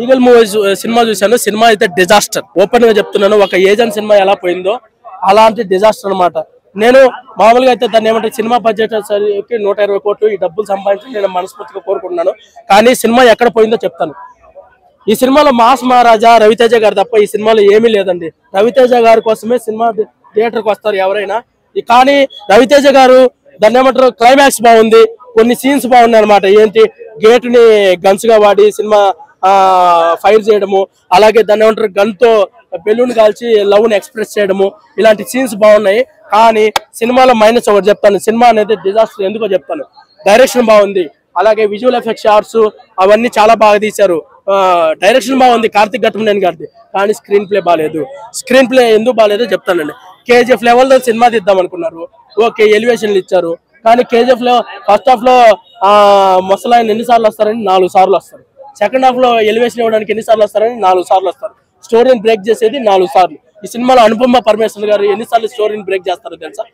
Eagle movie cinema చూశాను. Cinema అయితే disaster. Open గా చెప్తున్నాను, ఒక ఏజెంట్ సినిమా ఎలా పోయిందో అలాంటి డిజాస్టర్ అనమాట. నేను మామూలుగా అయితే దాన్ని ఏమంటే సినిమా బడ్జెట్ సరికి 120 కోట్లు ఈ డబ్బులు సంపాదించి నేను మనస్ఫూర్తిగా కోరుకుంటున్నాను. కానీ సినిమా ఎక్కడ పోయిందో చెప్తాను. ఈ సినిమాలో మాస్ మహారాజా రవితేజ గారు తప్ప ఈ సినిమాలో ఏమీ లేదండి. రవితేజ గారి కోసమే సినిమా థియేటర్కి వస్తారు ఎవరైనా. కానీ రవితేజ గారు దాన్ని ఏమంటారు, క్లైమాక్స్ బాగుంది, కొన్ని సీన్స్ బాగున్నాయి అనమాట. ఏంటి, గేటుని గన్స్ గా వాడి సినిమా ఫైర్ చేయడము, అలాగే దాన్ని ఏమంటారు గన్ తో బెలూన్ కాల్చి లవ్ ని ఎక్స్ప్రెస్ చేయడము, ఇలాంటి సీన్స్ బాగున్నాయి. కానీ సినిమాలో మైనస్ ఒకటి చెప్తాను, సినిమా అనేది డిజాస్టర్. ఎందుకో చెప్తాను. డైరెక్షన్ బాగుంది, అలాగే విజువల్ ఎఫెక్ట్ షార్ట్స్ అవన్నీ చాలా బాగా తీశారు. డైరెక్షన్ బాగుంది కార్తిక్ ఘట్టమనేని గారిది. కానీ స్క్రీన్ ప్లే బాగాలేదు. స్క్రీన్ ప్లే ఎందుకు బాగాలేదో చెప్తానండి. కేజీఎఫ్ లెవెల్ లో సినిమా తీద్దాం అనుకున్నారు, ఓకే ఎలివేషన్లు ఇచ్చారు. కానీ కేజీఎఫ్ లో ఫస్ట్ హాఫ్ లో ముసలాయన ఎన్నిసార్లు వస్తారని 4 సార్లు వస్తారు. సెకండ్ హాఫ్ లో ఎలివేషన్ ఇవ్వడానికి ఎన్నిసార్లు వస్తారని 4 సార్లు వస్తారు. స్టోరీని బ్రేక్ చేసేది 4 సార్లు. ఈ సినిమాలో అనుపమ పరమేశ్వర్ గారు ఎన్నిసార్లు స్టోరీని బ్రేక్ చేస్తారో తెలుసా?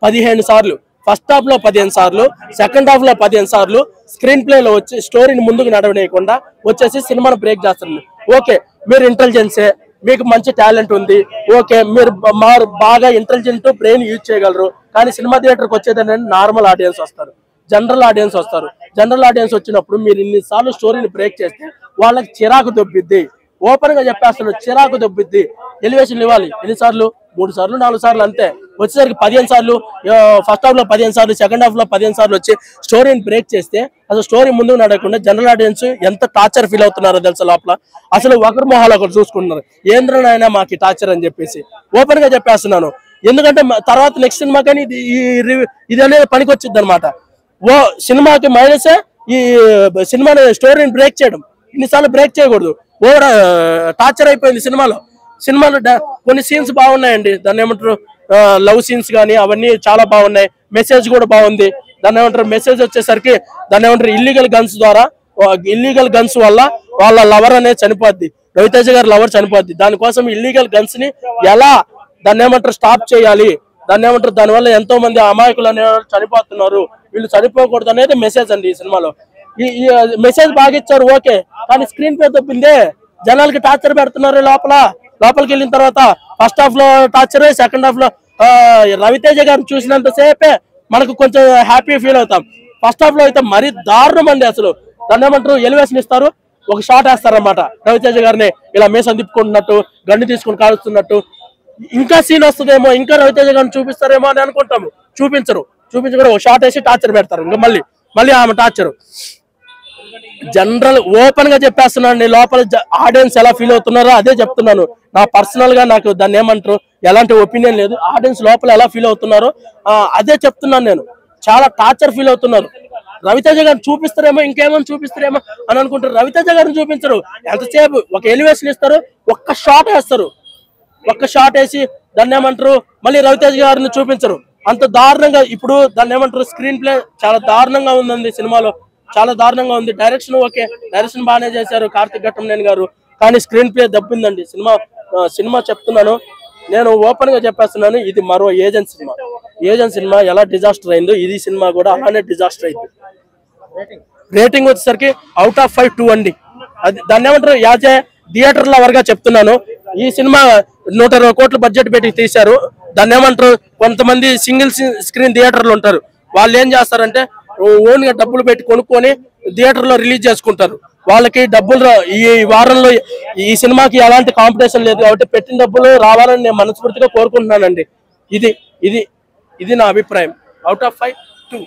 15 సార్లు. ఫస్ట్ హాఫ్ లో 15 సార్లు, సెకండ్ హాఫ్ లో 15 సార్లు స్క్రీన్ ప్లే లో వచ్చి స్టోరీని ముందుకు నడవనేయకుండా వచ్చేసి సినిమాను బ్రేక్ చేస్తారు. ఓకే, మీరు ఇంటెలిజెన్సే, మీకు మంచి టాలెంట్ ఉంది, ఓకే మీరు బాగా ఇంటెలిజెంట్ బ్రెయిన్ యూజ్ చేయగలరు. కానీ సినిమా థియేటర్కి వచ్చేదంటే నార్మల్ ఆడియన్స్ వస్తారు, జనరల్ ఆడియన్స్ వస్తారు. జనరల్ ఆడియన్స్ వచ్చినప్పుడు మీరు ఇన్నిసార్లు స్టోరీని బ్రేక్ చేస్తే వాళ్ళకి చిరాకు దొబ్బిద్ది. ఓపెన్ గా చెప్పేస్తాను, చిరాకు దొబ్బిద్ది. ఎలివేషన్ ఇవ్వాలి ఎన్నిసార్లు? 3 సార్లు 4 సార్లు అంతే. వచ్చేసరికి 15 సార్లు, ఫస్ట్ హాఫ్ లో 15 సార్లు, సెకండ్ హాఫ్ లో 15 సార్లు వచ్చి స్టోరీని బ్రేక్ చేస్తే అసలు స్టోరీ ముందుకు నడవకుండా జనరల్ ఆడియన్స్ ఎంత టార్చర్ ఫీల్ అవుతున్నారో తెలుసా లోపల. అసలు ఒకరి మొహాలు ఒకరు చూసుకుంటున్నారు, ఏంద్రనైనా మాకు టార్చర్ అని చెప్పేసి. ఓపెన్ గా చెప్పేస్తున్నాను, ఎందుకంటే తర్వాత నెక్స్ట్ సినిమా కానీ ఇది అనేది పనికి వచ్చింది అనమాట. ఓ సినిమాకి మైనసే ఈ సినిమా స్టోరీని బ్రేక్ చేయడం. ఇన్నిసార్లు బ్రేక్ చేయకూడదు. ఓవర్ టార్చర్ అయిపోయింది సినిమాలో. సినిమాలో కొన్ని సీన్స్ బాగున్నాయండి, దాన్ని ఏమంటారు లవ్ సీన్స్ కానీ అవన్నీ చాలా బాగున్నాయి. మెసేజ్ కూడా బాగుంది. దాన్ని ఏమంటారు మెసేజ్ వచ్చేసరికి దాన్ని ఏమంటారు ఇల్లీగల్ గన్స్ వల్ల వాళ్ళ లవర్ అనేది చనిపోద్ది, రవితేజ గారి లవర్ చనిపోద్ది. దానికోసం ఇల్లీగల్ గన్స్ ని ఎలా దాన్ని ఏమంటారు స్టాప్ చేయాలి, దాన్ని ఏమంటారు దానివల్ల ఎంతో మంది అమాయకులు అనే చనిపోతున్నారు, వీళ్ళు చనిపోకూడదు అనేది మెసేజ్ అండి ఈ సినిమాలో. ఈ మెసేజ్ బాగా ఇచ్చారు, ఓకే. కానీ స్క్రీన్ ప్లే తప్పిందే. జనాలకి టార్చర్ పెడుతున్నారు లోపలికి వెళ్ళిన తర్వాత. ఫస్ట్ హాఫ్ లో టార్చర్, సెకండ్ హాఫ్ లో రవితేజ గారిని చూసినంత సేపే మనకు కొంచెం హ్యాపీ ఫీల్ అవుతాం. ఫస్ట్ హాఫ్ లో అయితే మరీ దారుణం అండి. అసలు దాన్ని ఏమంటారు ఎలివేషన్ ఇస్తారు, ఒక షాట్ వేస్తారనమాట రవితేజ గారిని ఇలా మీసం తిప్పుకుంటున్నట్టు, గన్ను తీసుకుని కాలుస్తున్నట్టు. ఇంకా సీన్ వస్తుందేమో, ఇంకా రవితేజ గారిని చూపిస్తారేమో అని అనుకుంటాము. చూపించకుండా ఒక షాట్ వేసి టార్చర్ పెడతారు. ఇంకా మళ్ళీ ఆమె టార్చర్. జనరల్ ఓపెన్ గా చెప్పేస్తున్నాను, లోపల ఆడియన్స్ ఎలా ఫీల్ అవుతున్నారో అదే చెప్తున్నాను. నా పర్సనల్ గా నాకు దాన్ని ఏమంటారు ఎలాంటి ఒపీనియన్ లేదు. ఆడియన్స్ లోపల ఎలా ఫీల్ అవుతున్నారో అదే చెప్తున్నాను నేను. చాలా టార్చర్ ఫీల్ అవుతున్నారు. రవితేజ గారిని చూపిస్తారేమో, ఇంకేమో చూపిస్తారేమో అని అనుకుంటారు. రవితేజ గారిని చూపించరు. ఎంతసేపు ఒక ఎలివేషన్ ఇస్తారు, ఒక్క షాట్ వేసి దాన్ని ఏమంటారు మళ్ళీ రవితేజ గారిని చూపించరు. అంత దారుణంగా ఇప్పుడు దాన్ని ఏమంటారు స్క్రీన్ ప్లే చాలా దారుణంగా ఉందండి సినిమాలో, చాలా దారుణంగా ఉంది. డైరెక్షన్ ఓకే, డైరెక్షన్ బాగానే చేశారు కార్తిక్ ఘట్టమనేని గారు. కానీ స్క్రీన్ ప్లే దబ్బిందండి సినిమా చెప్తున్నాను నేను, ఓపెన్ గా చెప్పేస్తున్నాను. ఇది మరో ఏజెంట్ సినిమా ఎలా డిజాస్టర్ అయిందో ఇది సినిమా కూడా అలానే డిజాస్టర్ అయింది. రేటింగ్ వచ్చేసరికి అవుట్ ఆఫ్ 5 2 అండి. అది దాన్ని ఏమంటారు యాజ్ ఏ థియేటర్ లవర్ గా చెప్తున్నాను. ఈ సినిమా 120 కోట్ల బడ్జెట్ పెట్టి తీశారు. దాన్ని ఏమంటారు కొంతమంది సింగిల్ స్క్రీన్ థియేటర్లు ఉంటారు, వాళ్ళు ఏం చేస్తారంటే ఓన్ గా డబ్బులు పెట్టి కొనుక్కొని థియేటర్ లో రిలీజ్ చేసుకుంటారు. వాళ్ళకి డబ్బులు ఈ వారంలో ఈ సినిమాకి ఎలాంటి కాంపిటీషన్ లేదు కాబట్టి పెట్టిన డబ్బులు రావాలని నేను మనస్ఫూర్తిగా కోరుకుంటున్నానండి. ఇది నా అభిప్రాయం. Out of 5 2.